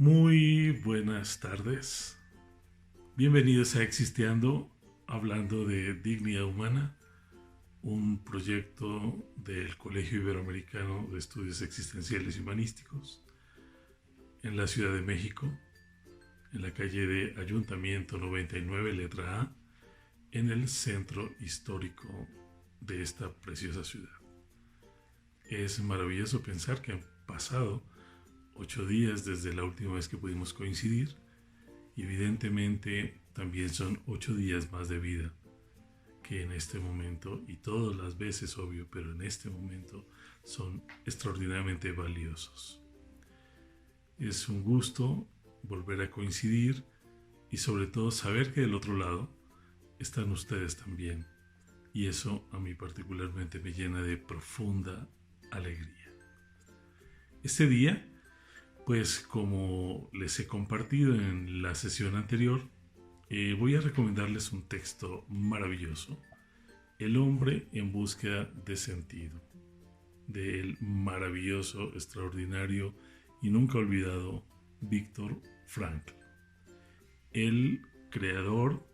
Muy buenas tardes. Bienvenidos a Existeando, hablando de dignidad humana, un proyecto del Colegio Iberoamericano de Estudios Existenciales y Humanísticos en la Ciudad de México, en la calle de Ayuntamiento 99, letra A, en el centro histórico de esta preciosa ciudad. Es maravilloso pensar que han pasado 8 días desde la última vez que pudimos coincidir y evidentemente también son 8 días más de vida que en este momento, y todas las veces obvio, pero en este momento son extraordinariamente valiosos. Es un gusto volver a coincidir y sobre todo saber que del otro lado están ustedes también, y eso a mí particularmente me llena de profunda alegría. Este día, pues como les he compartido en la sesión anterior, voy a recomendarles un texto maravilloso, El hombre en búsqueda de sentido, del maravilloso, extraordinario y nunca olvidado Viktor Frankl, el creador,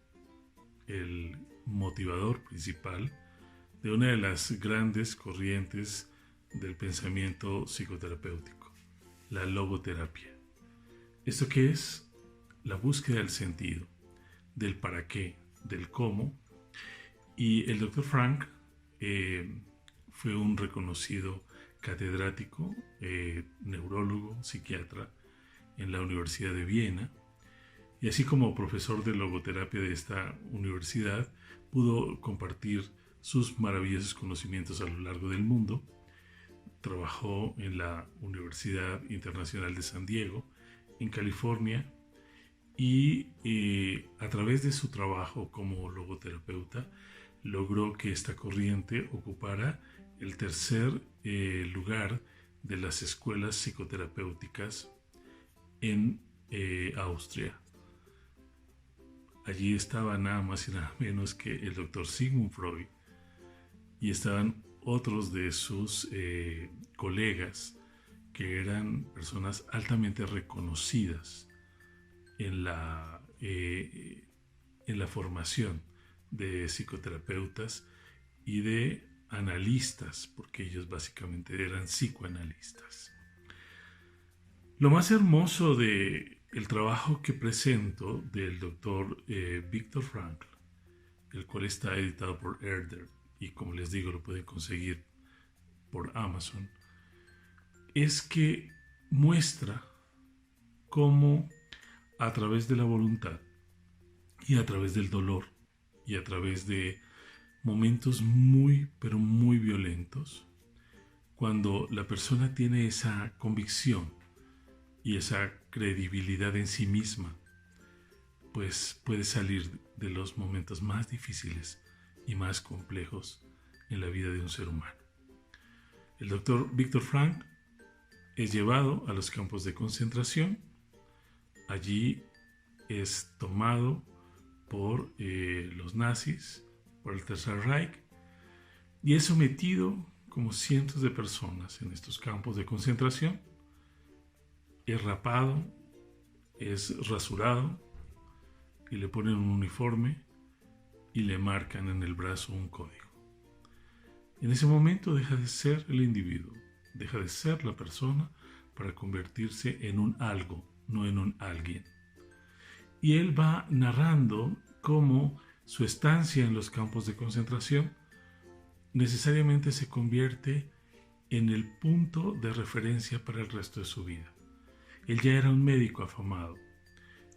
el motivador principal de una de las grandes corrientes del pensamiento psicoterapéutico, la logoterapia. ¿Esto qué es? La búsqueda del sentido, del para qué, del cómo. Y el Dr. Frank fue un reconocido catedrático, neurólogo, psiquiatra en la Universidad de Viena, y así como profesor de logoterapia de esta universidad, pudo compartir sus maravillosos conocimientos a lo largo del mundo. Trabajó en la Universidad Internacional de San Diego, en California, y a través de su trabajo como logoterapeuta logró que esta corriente ocupara el tercer lugar de las escuelas psicoterapéuticas en Austria. Allí estaba nada más y nada menos que el Dr. Sigmund Freud, y estaban otros de sus colegas que eran personas altamente reconocidas en la formación de psicoterapeutas y de analistas, porque ellos básicamente eran psicoanalistas. Lo más hermoso de el trabajo que presento del doctor Viktor Frankl, el cual está editado por Herder, y como les digo lo pueden conseguir por Amazon, es que muestra cómo a través de la voluntad y a través del dolor y a través de momentos muy pero muy violentos, cuando la persona tiene esa convicción y esa credibilidad en sí misma, pues puede salir de los momentos más difíciles y más complejos en la vida de un ser humano. El doctor Viktor Frankl es llevado a los campos de concentración. Allí es tomado por los nazis, por el Tercer Reich, y es sometido como cientos de personas en estos campos de concentración. Es rapado, es rasurado, y le ponen un uniforme y le marcan en el brazo un código. En ese momento deja de ser el individuo, deja de ser la persona para convertirse en un algo, no en un alguien. Y él va narrando cómo su estancia en los campos de concentración necesariamente se convierte en el punto de referencia para el resto de su vida. Él ya era un médico afamado,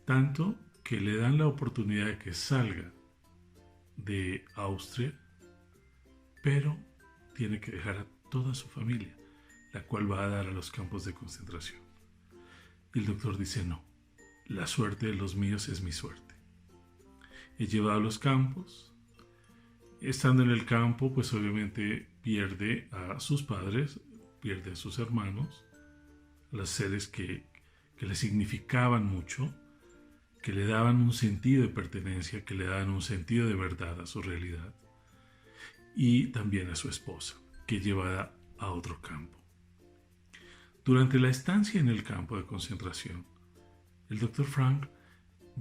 tanto que le dan la oportunidad de que salga de Austria, pero tiene que dejar a toda su familia, la cual va a dar a los campos de concentración. Y el doctor dice: no, la suerte de los míos es mi suerte. Es llevado a los campos. Estando en el campo, pues obviamente pierde a sus padres, pierde a sus hermanos, a los seres que le significaban mucho, que le daban un sentido de pertenencia, que le daban un sentido de verdad a su realidad, y también a su esposa, que es llevada a otro campo. Durante la estancia en el campo de concentración, el doctor Frank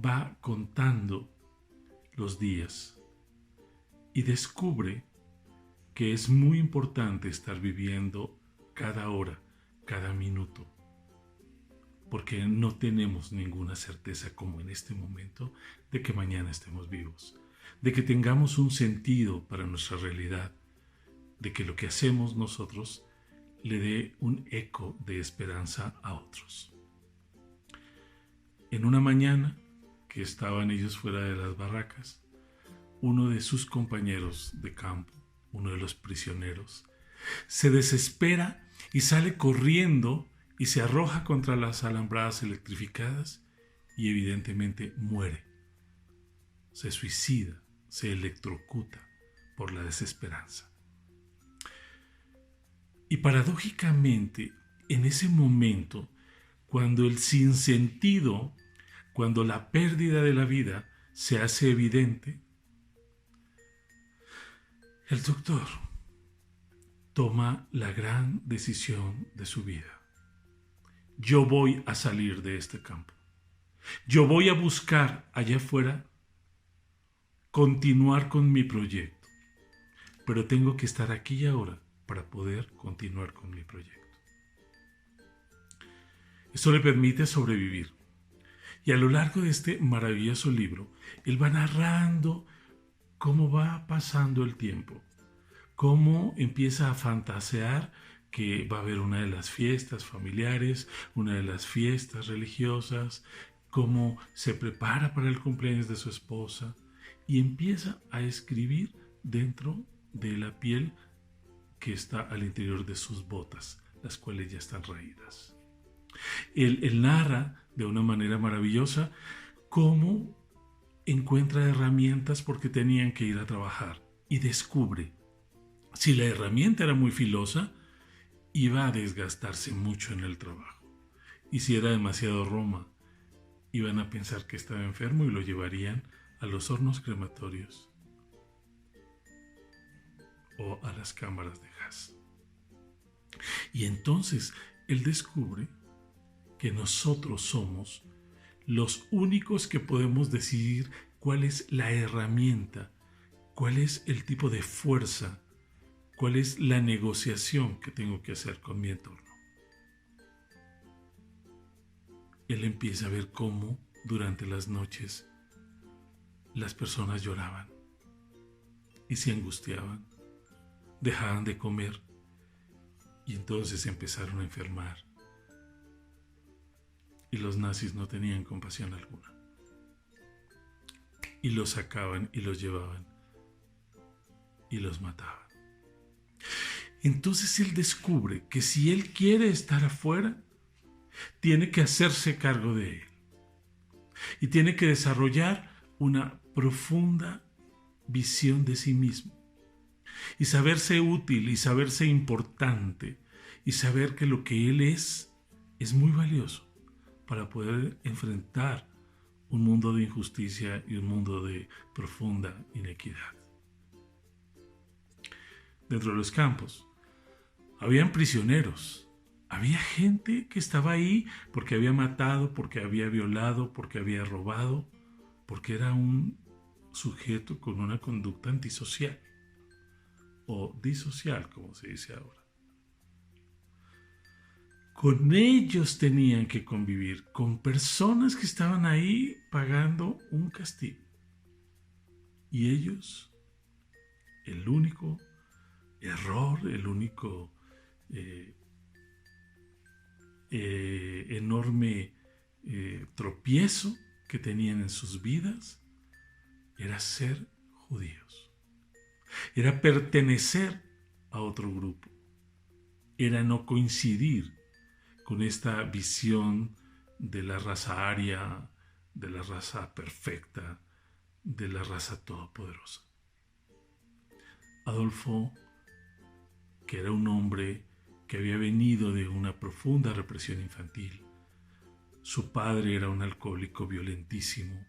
va contando los días y descubre que es muy importante estar viviendo cada hora, cada minuto, porque no tenemos ninguna certeza como en este momento de que mañana estemos vivos, de que tengamos un sentido para nuestra realidad, de que lo que hacemos nosotros le dé un eco de esperanza a otros. En una mañana que estaban ellos fuera de las barracas, uno de sus compañeros de campo, uno de los prisioneros, se desespera y sale corriendo y se arroja contra las alambradas electrificadas y evidentemente muere. Se suicida, se electrocuta por la desesperanza. Y paradójicamente, en ese momento, cuando el sinsentido, cuando la pérdida de la vida se hace evidente, el doctor toma la gran decisión de su vida. Yo voy a salir de este campo. Yo voy a buscar allá afuera continuar con mi proyecto, pero tengo que estar aquí y ahora para poder continuar con mi proyecto. Esto le permite sobrevivir. Y a lo largo de este maravilloso libro, él va narrando cómo va pasando el tiempo, cómo empieza a fantasear que va a haber una de las fiestas familiares, una de las fiestas religiosas, cómo se prepara para el cumpleaños de su esposa y empieza a escribir dentro de la piel que está al interior de sus botas, las cuales ya están raídas. Él narra de una manera maravillosa cómo encuentra herramientas porque tenían que ir a trabajar y descubre si la herramienta era muy filosa, iba a desgastarse mucho en el trabajo. Y si era demasiado roma, iban a pensar que estaba enfermo y lo llevarían a los hornos crematorios o a las cámaras de gas. Y entonces él descubre que nosotros somos los únicos que podemos decidir cuál es la herramienta, cuál es el tipo de fuerza, cuál es la negociación que tengo que hacer con mi entorno. Él empieza a ver cómo durante las noches las personas lloraban y se angustiaban, dejaban de comer y entonces empezaron a enfermar. Y los nazis no tenían compasión alguna. Y los sacaban y los llevaban y los mataban. Entonces él descubre que si él quiere estar afuera, tiene que hacerse cargo de él. Y tiene que desarrollar una profunda visión de sí mismo. Y saberse útil y saberse importante. Y saber que lo que él es muy valioso para poder enfrentar un mundo de injusticia y un mundo de profunda inequidad. Dentro de los campos habían prisioneros, había gente que estaba ahí porque había matado, porque había violado, porque había robado, porque era un sujeto con una conducta antisocial o disocial, como se dice ahora. Con ellos tenían que convivir, con personas que estaban ahí pagando un castigo. Y ellos, el único error, el único enorme tropiezo que tenían en sus vidas era ser judíos. Era pertenecer a otro grupo. Era no coincidir con esta visión de la raza aria, de la raza perfecta, de la raza todopoderosa. Adolfo, que era un hombre que había venido de una profunda represión infantil, su padre era un alcohólico violentísimo,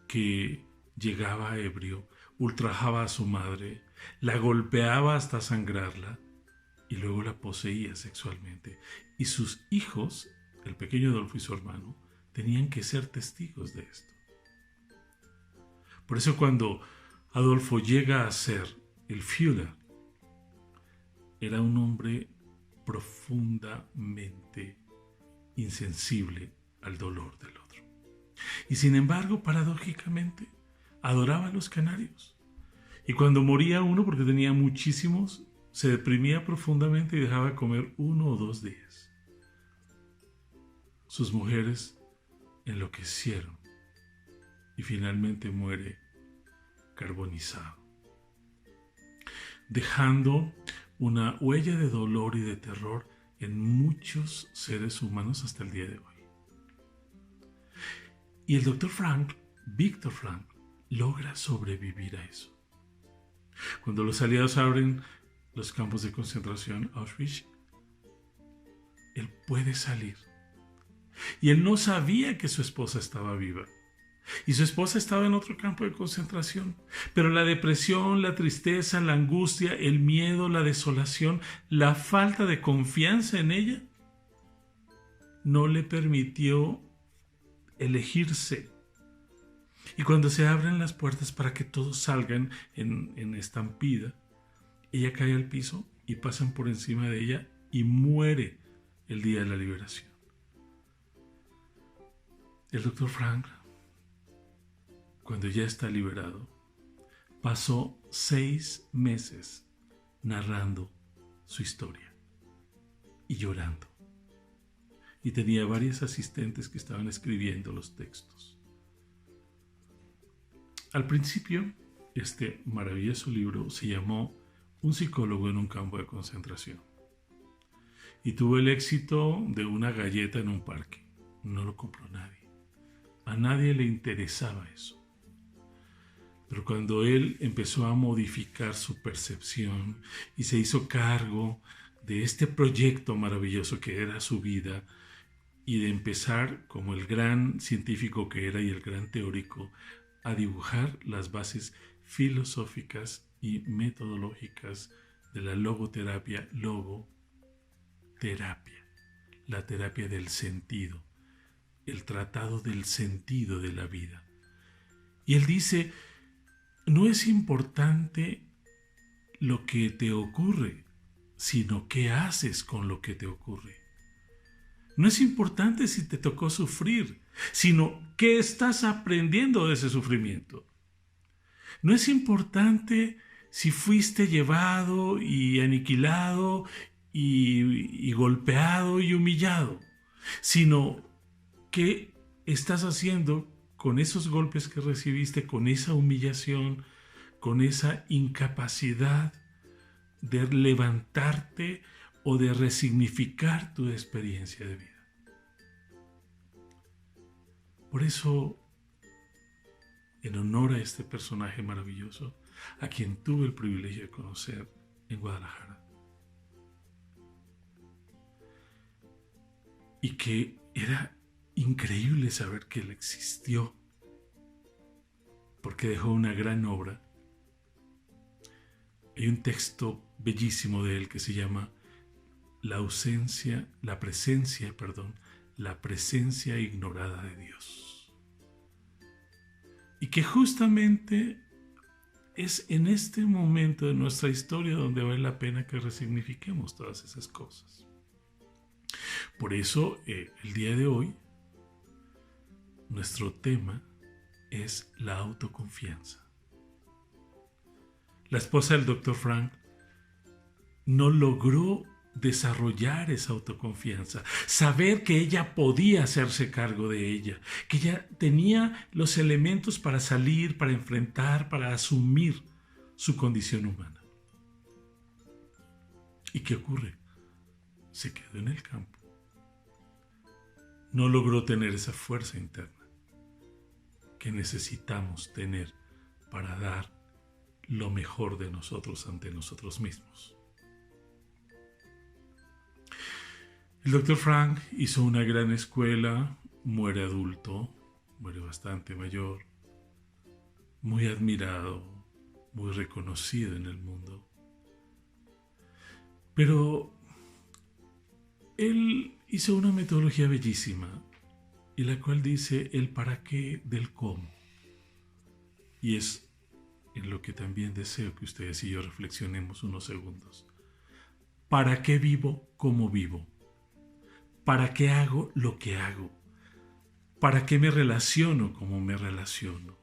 que llegaba ebrio, ultrajaba a su madre, la golpeaba hasta sangrarla, y luego la poseía sexualmente. Y sus hijos, el pequeño Adolfo y su hermano, tenían que ser testigos de esto. Por eso cuando Adolfo llega a ser el Führer, era un hombre profundamente insensible al dolor del otro. Y sin embargo, paradójicamente, adoraba a los canarios. Y cuando moría uno, porque tenía muchísimos, se deprimía profundamente y dejaba de comer 1 o 2 días. Sus mujeres enloquecieron y finalmente muere carbonizado, dejando una huella de dolor y de terror en muchos seres humanos hasta el día de hoy. Y el doctor Frank, Viktor Frankl, logra sobrevivir a eso. Cuando los aliados abren los campos de concentración Auschwitz, él puede salir. Y él no sabía que su esposa estaba viva. Y su esposa estaba en otro campo de concentración. Pero la depresión, la tristeza, la angustia, el miedo, la desolación, la falta de confianza en ella, no le permitió elegirse. Y cuando se abren las puertas para que todos salgan en estampida, ella cae al piso y pasan por encima de ella y muere el día de la liberación. El doctor Frank, cuando ya está liberado, pasó 6 meses narrando su historia y llorando. Y tenía varios asistentes que estaban escribiendo los textos. Al principio, este maravilloso libro se llamó Un psicólogo en un campo de concentración. Y tuvo el éxito de una galleta en un parque. No lo compró nadie. A nadie le interesaba eso. Pero cuando él empezó a modificar su percepción y se hizo cargo de este proyecto maravilloso que era su vida, y de empezar, como el gran científico que era y el gran teórico, a dibujar las bases filosóficas y metodológicas de la logoterapia, la terapia del sentido, el tratado del sentido de la vida. Y él dice, no es importante lo que te ocurre, sino qué haces con lo que te ocurre. No es importante si te tocó sufrir, sino qué estás aprendiendo de ese sufrimiento. No es importante si fuiste llevado y aniquilado y golpeado y humillado, sino qué estás haciendo con esos golpes que recibiste, con esa humillación, con esa incapacidad de levantarte o de resignificar tu experiencia de vida. Por eso, en honor a este personaje maravilloso, a quien tuve el privilegio de conocer en Guadalajara, y que era increíble saber que él existió, porque dejó una gran obra. Hay un texto bellísimo de él que se llama La presencia ignorada de Dios. Y que justamente es en este momento de nuestra historia donde vale la pena que resignifiquemos todas esas cosas. Por eso, el día de hoy, nuestro tema es la autoconfianza. La esposa del Dr. Frank no logró desarrollar esa autoconfianza, saber que ella podía hacerse cargo de ella, que ella tenía los elementos para salir, para enfrentar, para asumir su condición humana. ¿Y qué ocurre? Se quedó en el campo. No logró tener esa fuerza interna que necesitamos tener para dar lo mejor de nosotros ante nosotros mismos. El Dr. Frank hizo una gran escuela, muere adulto, muere bastante mayor, muy admirado, muy reconocido en el mundo. Pero él hizo una metodología bellísima y la cual dice el para qué del cómo. Y es en lo que también deseo que ustedes y yo reflexionemos unos segundos. ¿Para qué vivo como vivo? ¿Para qué hago lo que hago? ¿Para qué me relaciono como me relaciono?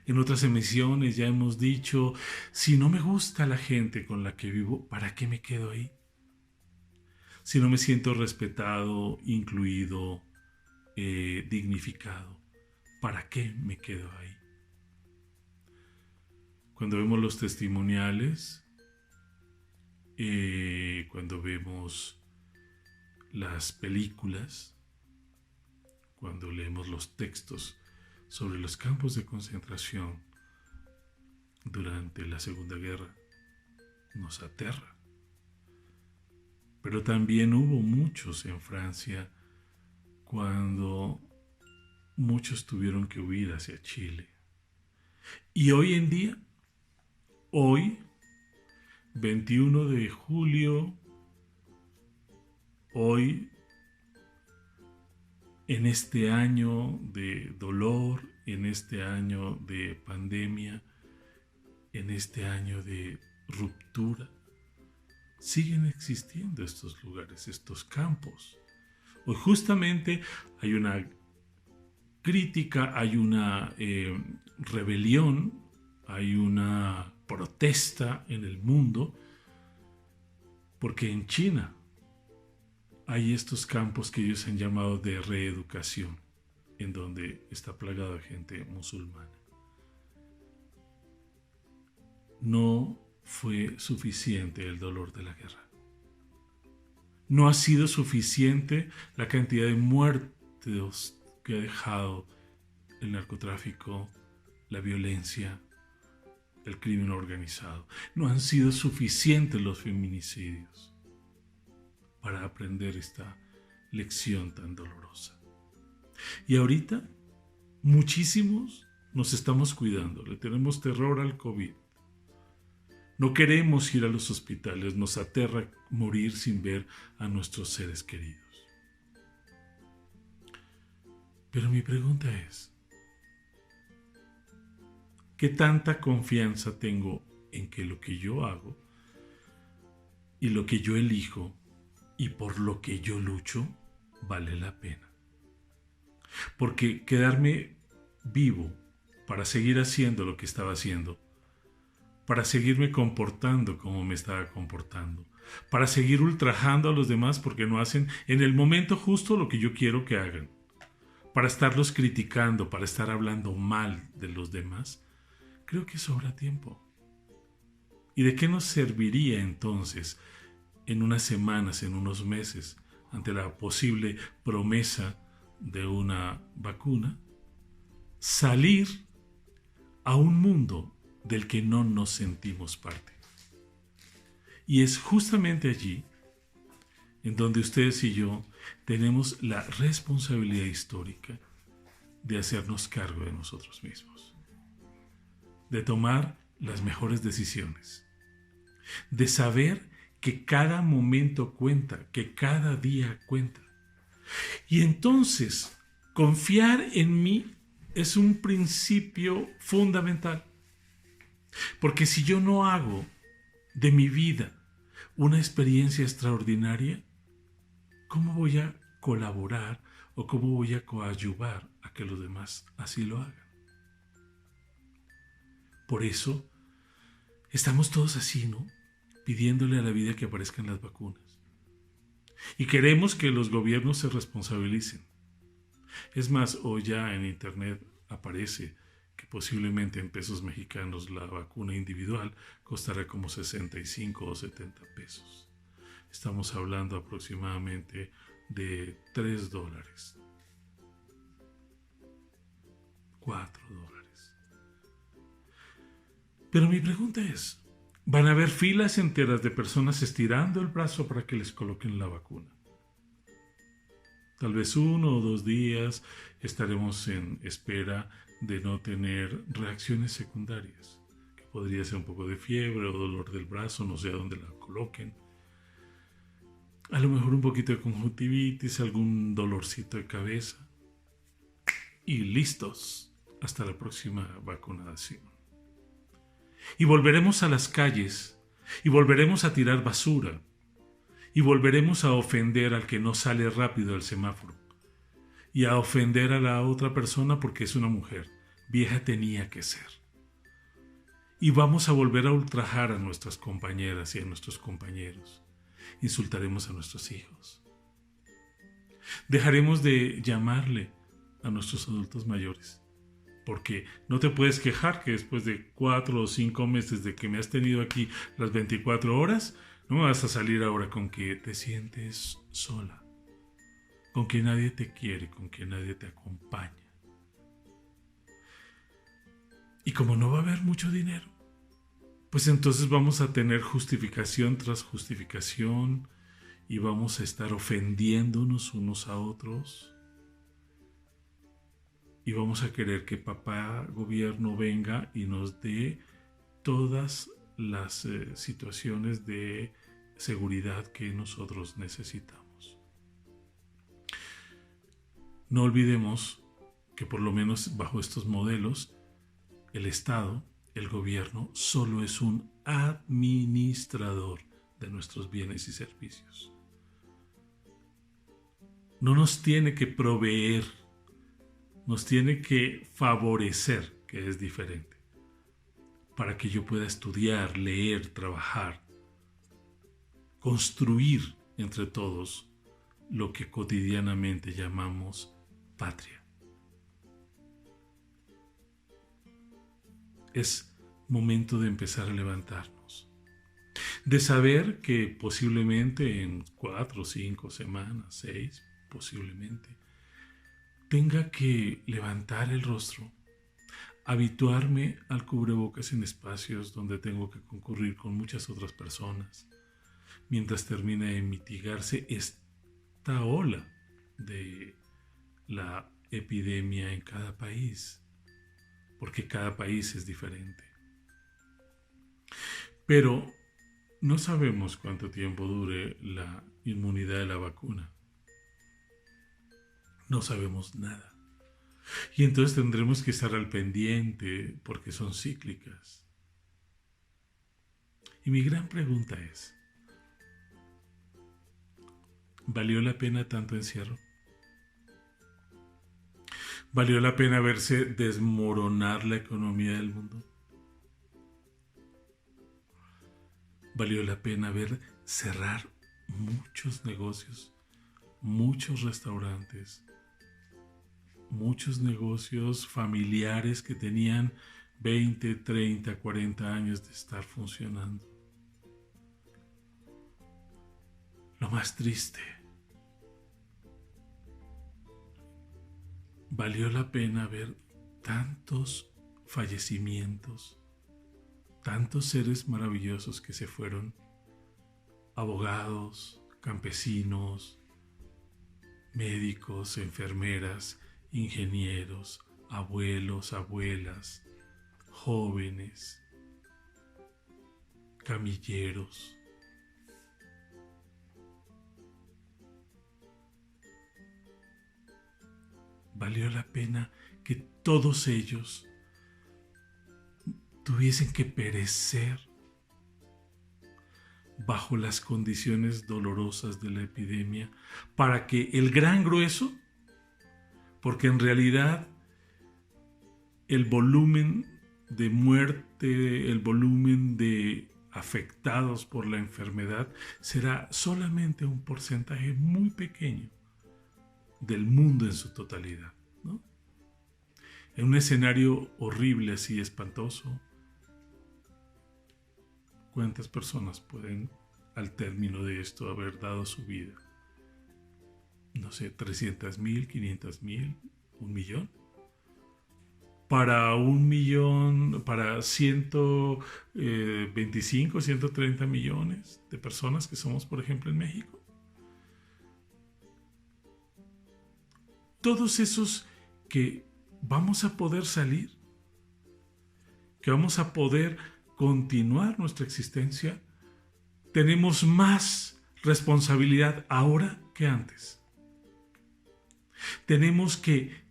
En otras emisiones ya hemos dicho, si no me gusta la gente con la que vivo, ¿para qué me quedo ahí? Si no me siento respetado, incluido, dignificado, ¿para qué me quedo ahí? Cuando vemos los testimoniales, cuando vemos las películas, cuando leemos los textos sobre los campos de concentración durante la Segunda Guerra, nos aterra. Pero también hubo muchos en Francia cuando muchos tuvieron que huir hacia Chile. Y hoy en día, hoy, 21 de julio, hoy, en este año de dolor, en este año de pandemia, en este año de ruptura, siguen existiendo estos lugares, estos campos. Hoy justamente hay una crítica, hay una rebelión, hay una protesta en el mundo, porque en China hay estos campos que ellos han llamado de reeducación, en donde está plagado de gente musulmana. No fue suficiente el dolor de la guerra. No ha sido suficiente la cantidad de muertos que ha dejado el narcotráfico, la violencia, el crimen organizado. No han sido suficientes los feminicidios para aprender esta lección tan dolorosa. Y ahorita, muchísimos nos estamos cuidando, le tenemos terror al COVID. No queremos ir a los hospitales, nos aterra morir sin ver a nuestros seres queridos. Pero mi pregunta es, ¿qué tanta confianza tengo en que lo que yo hago y lo que yo elijo y por lo que yo lucho vale la pena? Porque quedarme vivo para seguir haciendo lo que estaba haciendo, para seguirme comportando como me estaba comportando, para seguir ultrajando a los demás porque no hacen en el momento justo lo que yo quiero que hagan, para estarlos criticando, para estar hablando mal de los demás, creo que sobra tiempo. ¿Y de qué nos serviría entonces en unas semanas, en unos meses, ante la posible promesa de una vacuna, salir a un mundo del que no nos sentimos parte? Y es justamente allí en donde ustedes y yo tenemos la responsabilidad histórica de hacernos cargo de nosotros mismos, de tomar las mejores decisiones, de saber que cada momento cuenta, que cada día cuenta. Y entonces, confiar en mí es un principio fundamental. Porque si yo no hago de mi vida una experiencia extraordinaria, ¿cómo voy a colaborar o cómo voy a coadyuvar a que los demás así lo hagan? Por eso estamos todos así, ¿no? Pidiéndole a la vida que aparezcan las vacunas. Y queremos que los gobiernos se responsabilicen. Es más, hoy ya en internet aparece que posiblemente en pesos mexicanos la vacuna individual costará como 65 o 70 pesos. Estamos hablando aproximadamente de $3, $4. Pero mi pregunta es, ¿van a haber filas enteras de personas estirando el brazo para que les coloquen la vacuna? Tal vez 1 o 2 días estaremos en espera de no tener reacciones secundarias, que podría ser un poco de fiebre o dolor del brazo, no sé a dónde la coloquen. A lo mejor un poquito de conjuntivitis, algún dolorcito de cabeza. Y listos. Hasta la próxima vacunación. Y volveremos a las calles. Y volveremos a tirar basura. Y volveremos a ofender al que no sale rápido del semáforo. Y a ofender a la otra persona porque es una mujer. Vieja tenía que ser. Y vamos a volver a ultrajar a nuestras compañeras y a nuestros compañeros. Insultaremos a nuestros hijos. Dejaremos de llamarle a nuestros adultos mayores. Porque no te puedes quejar que después de 4 o 5 meses de que me has tenido aquí las 24 horas, no vas a salir ahora con que te sientes sola. Con que nadie te quiere, con que nadie te acompaña. Y como no va a haber mucho dinero, pues entonces vamos a tener justificación tras justificación y vamos a estar ofendiéndonos unos a otros y vamos a querer que papá gobierno venga y nos dé todas las situaciones de seguridad que nosotros necesitamos. No olvidemos que por lo menos bajo estos modelos el Estado, el gobierno, solo es un administrador de nuestros bienes y servicios. No nos tiene que proveer, nos tiene que favorecer, que es diferente, para que yo pueda estudiar, leer, trabajar, construir entre todos lo que cotidianamente llamamos patria. Es momento de empezar a levantarnos. De saber que posiblemente en 4, 5 semanas, 6, posiblemente, tenga que levantar el rostro, habituarme al cubrebocas en espacios donde tengo que concurrir con muchas otras personas, mientras termina de mitigarse esta ola de la epidemia en cada país. Porque cada país es diferente. Pero no sabemos cuánto tiempo dure la inmunidad de la vacuna. No sabemos nada. Y entonces tendremos que estar al pendiente porque son cíclicas. Y mi gran pregunta es, ¿valió la pena tanto encierro? ¿Valió la pena verse desmoronar la economía del mundo? ¿Valió la pena ver cerrar muchos negocios, muchos restaurantes, muchos negocios familiares que tenían 20, 30, 40 años de estar funcionando? Lo más triste, valió la pena ver tantos fallecimientos, tantos seres maravillosos que se fueron, abogados, campesinos, médicos, enfermeras, ingenieros, abuelos, abuelas, jóvenes, camilleros. Valió la pena que todos ellos tuviesen que perecer bajo las condiciones dolorosas de la epidemia para que el gran grueso, porque en realidad el volumen de muerte, el volumen de afectados por la enfermedad será solamente un porcentaje muy pequeño del mundo en su totalidad, ¿no? En un escenario horrible, así espantoso, ¿cuántas personas pueden al término de esto haber dado su vida? No sé, 300,000, 500,000, 1,000,000. Para 1,000,000, para 125, 130 millones de personas que somos, por ejemplo, en México. Todos esos que vamos a poder salir, que vamos a poder continuar nuestra existencia, tenemos más responsabilidad ahora que antes. Tenemos que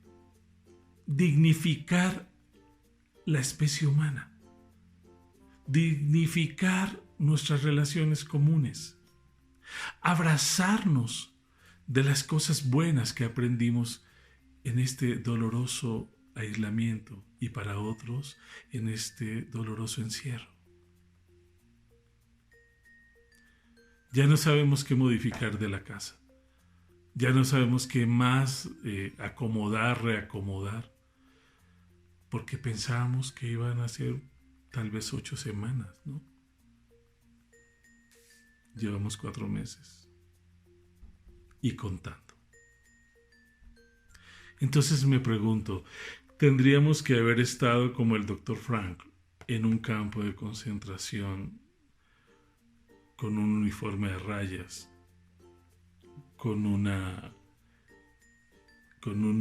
dignificar la especie humana, dignificar nuestras relaciones comunes, abrazarnos de las cosas buenas que aprendimos en este doloroso aislamiento y para otros en este doloroso encierro. Ya no sabemos qué modificar de la casa. Ya no sabemos qué más acomodar, reacomodar, porque pensábamos que iban a ser tal vez 8 semanas, ¿no? Llevamos 4 meses y contando. Entonces me pregunto, ¿tendríamos que haber estado como el Dr. Frank en un campo de concentración con un uniforme de rayas, con un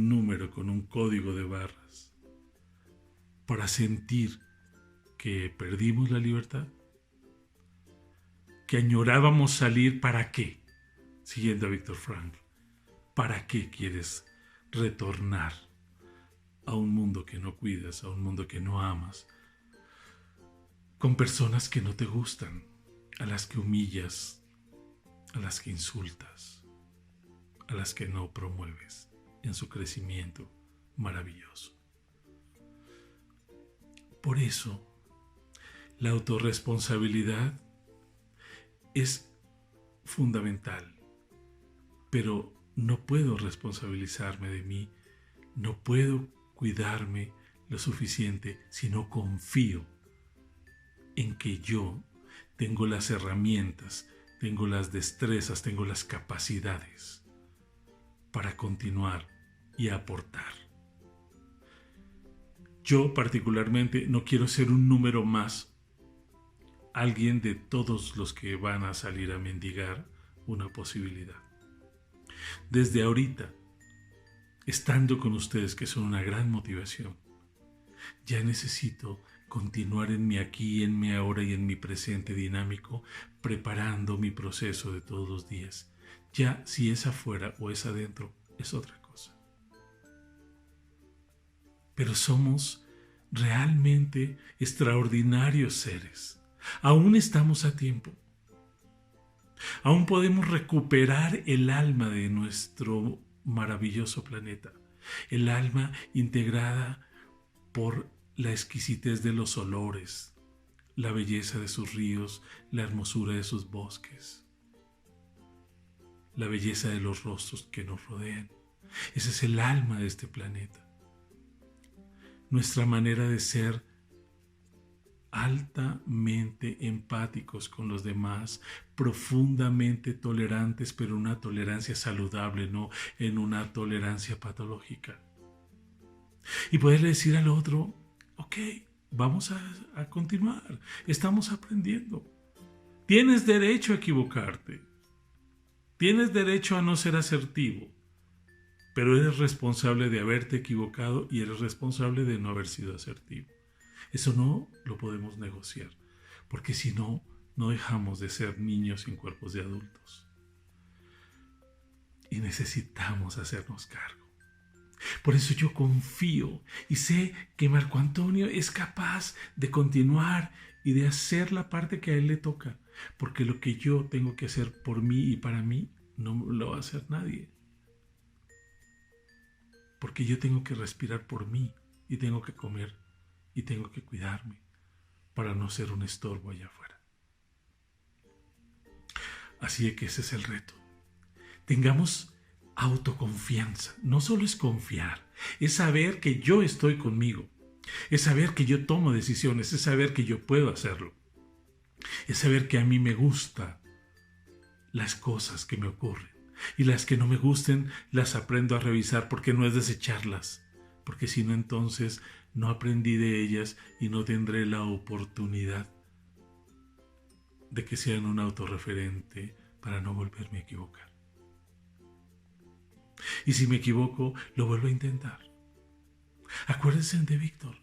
número, con un código de barras, para sentir que perdimos la libertad? ¿Que añorábamos salir para qué? Siguiendo a Víctor Frank, ¿para qué quieres retornar a un mundo que no cuidas, a un mundo que no amas, con personas que no te gustan, a las que humillas, a las que insultas, a las que no promueves en su crecimiento maravilloso? Por eso, la autorresponsabilidad es fundamental, pero no puedo responsabilizarme de mí, no puedo cuidarme lo suficiente si no confío en que yo tengo las herramientas, tengo las destrezas, tengo las capacidades para continuar y aportar. Yo particularmente no quiero ser un número más, alguien de todos los que van a salir a mendigar una posibilidad. Desde ahorita, estando con ustedes, que son una gran motivación, ya necesito continuar en mi aquí, en mi ahora y en mi presente dinámico, preparando mi proceso de todos los días. Ya si es afuera o es adentro, es otra cosa. Pero somos realmente extraordinarios seres. Aún estamos a tiempo. Aún podemos recuperar el alma de nuestro maravilloso planeta. El alma integrada por la exquisitez de los olores, la belleza de sus ríos, la hermosura de sus bosques, la belleza de los rostros que nos rodean. Ese es el alma de este planeta. Nuestra manera de ser altamente empáticos con los demás, profundamente tolerantes, pero una tolerancia saludable, no en una tolerancia patológica. Y poderle decir al otro, ok, vamos a continuar, estamos aprendiendo. Tienes derecho a equivocarte, tienes derecho a no ser asertivo, pero eres responsable de haberte equivocado y eres responsable de no haber sido asertivo. Eso no lo podemos negociar, porque si no, no dejamos de ser niños en cuerpos de adultos. Y necesitamos hacernos cargo. Por eso yo confío y sé que Marco Antonio es capaz de continuar y de hacer la parte que a él le toca, porque lo que yo tengo que hacer por mí y para mí no lo va a hacer nadie. Porque yo tengo que respirar por mí y tengo que comer y tengo que cuidarme para no ser un estorbo allá afuera. Así que ese es el reto. Tengamos autoconfianza. No solo es confiar, es saber que yo estoy conmigo, es saber que yo tomo decisiones, es saber que yo puedo hacerlo, es saber que a mí me gustan las cosas que me ocurren y las que no me gusten las aprendo a revisar, porque no es desecharlas, porque si no entonces no aprendí de ellas y no tendré la oportunidad de que sean un autorreferente para no volverme a equivocar. Y si me equivoco, lo vuelvo a intentar. Acuérdense de Víctor.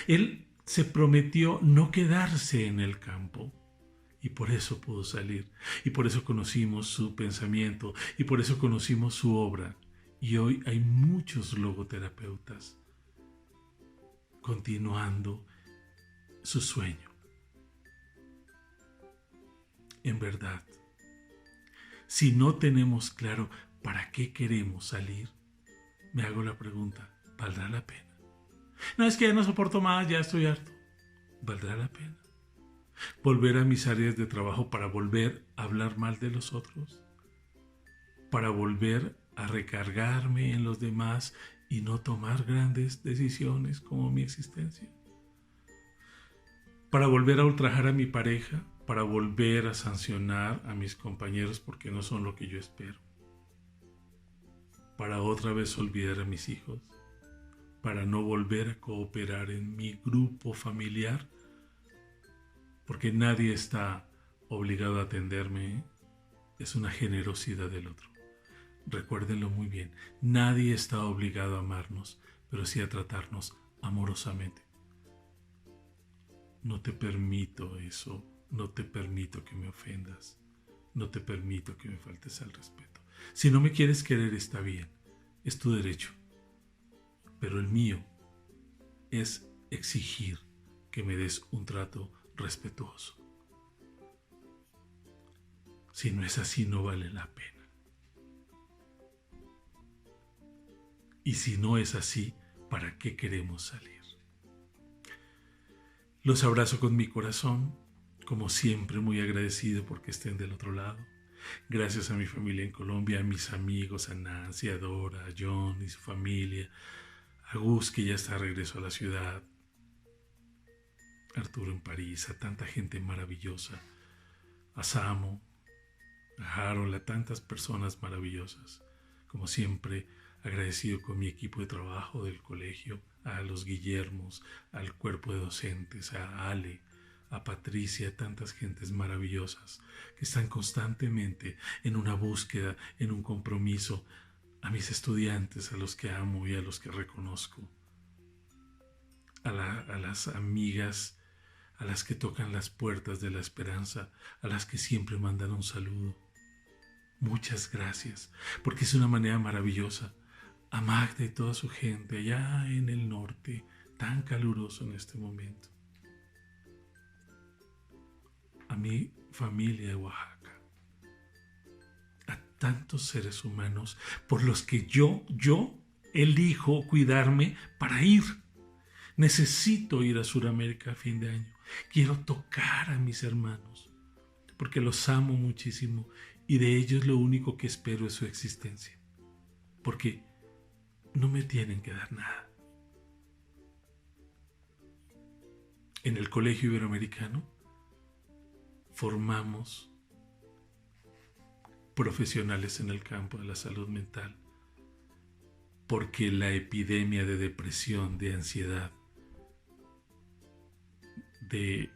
Él se prometió no quedarse en el campo, Y por eso pudo salir. Y por eso conocimos su pensamiento. Y por eso conocimos su obra. Y hoy hay muchos logoterapeutas continuando su sueño. En verdad, si no tenemos claro para qué queremos salir, me hago la pregunta, ¿valdrá la pena? No, es que ya no soporto más, ya estoy harto. ¿Valdrá la pena? ¿Volver a mis áreas de trabajo para volver a hablar mal de los otros? ¿Para volver a recargarme en los demás y no tomar grandes decisiones como mi existencia? ¿Para volver a ultrajar a mi pareja? ¿Para volver a sancionar a mis compañeros porque no son lo que yo espero? ¿Para otra vez olvidar a mis hijos? ¿Para no volver a cooperar en mi grupo familiar? Porque nadie está obligado a atenderme, es una generosidad del otro. Recuérdenlo muy bien, nadie está obligado a amarnos, pero sí a tratarnos amorosamente. No te permito eso, no te permito que me ofendas, no te permito que me faltes al respeto. Si no me quieres querer está bien, es tu derecho, pero el mío es exigir que me des un trato respetuoso. Si no es así, no vale la pena. Y si no es así, ¿para qué queremos salir? Los abrazo con mi corazón, como siempre muy agradecido porque estén del otro lado. Gracias a mi familia en Colombia, a mis amigos, a Nancy, a Dora, a John y su familia, a Gus que ya está de regreso a la ciudad, Arturo en París, a tanta gente maravillosa, a Samo, a Harold, a tantas personas maravillosas. Como siempre, agradecido con mi equipo de trabajo del colegio, a los Guillermos, al cuerpo de docentes, a Ale, a Patricia, a tantas gentes maravillosas que están constantemente en una búsqueda, en un compromiso, a mis estudiantes, a los que amo y a los que reconozco, a las amigas, a las que tocan las puertas de la esperanza, a las que siempre mandan un saludo. Muchas gracias, porque es una manera maravillosa. A Magda y toda su gente allá en el norte, tan caluroso en este momento. A mi familia de Oaxaca. A tantos seres humanos por los que yo elijo cuidarme para ir. Necesito ir a Sudamérica a fin de año. Quiero tocar a mis hermanos, porque los amo muchísimo y de ellos lo único que espero es su existencia. Porque no me tienen que dar nada. En el Colegio Iberoamericano formamos profesionales en el campo de la salud mental, porque la epidemia de depresión, de ansiedad, de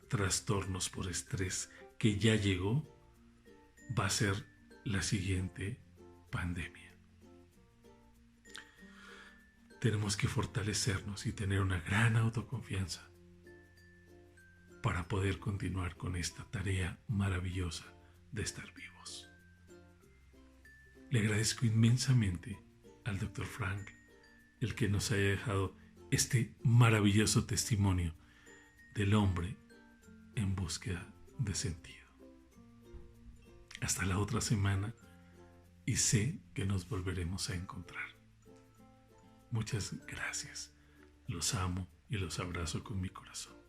trastornos por estrés que ya llegó, va a ser la siguiente pandemia. Tenemos que fortalecernos y tener una gran autoconfianza para poder continuar con esta tarea maravillosa de estar vivos. Le agradezco inmensamente al Dr. Frank el que nos haya dejado este maravilloso testimonio del hombre en búsqueda de sentido. Hasta la otra semana y sé que nos volveremos a encontrar. Muchas gracias. Los amo y los abrazo con mi corazón.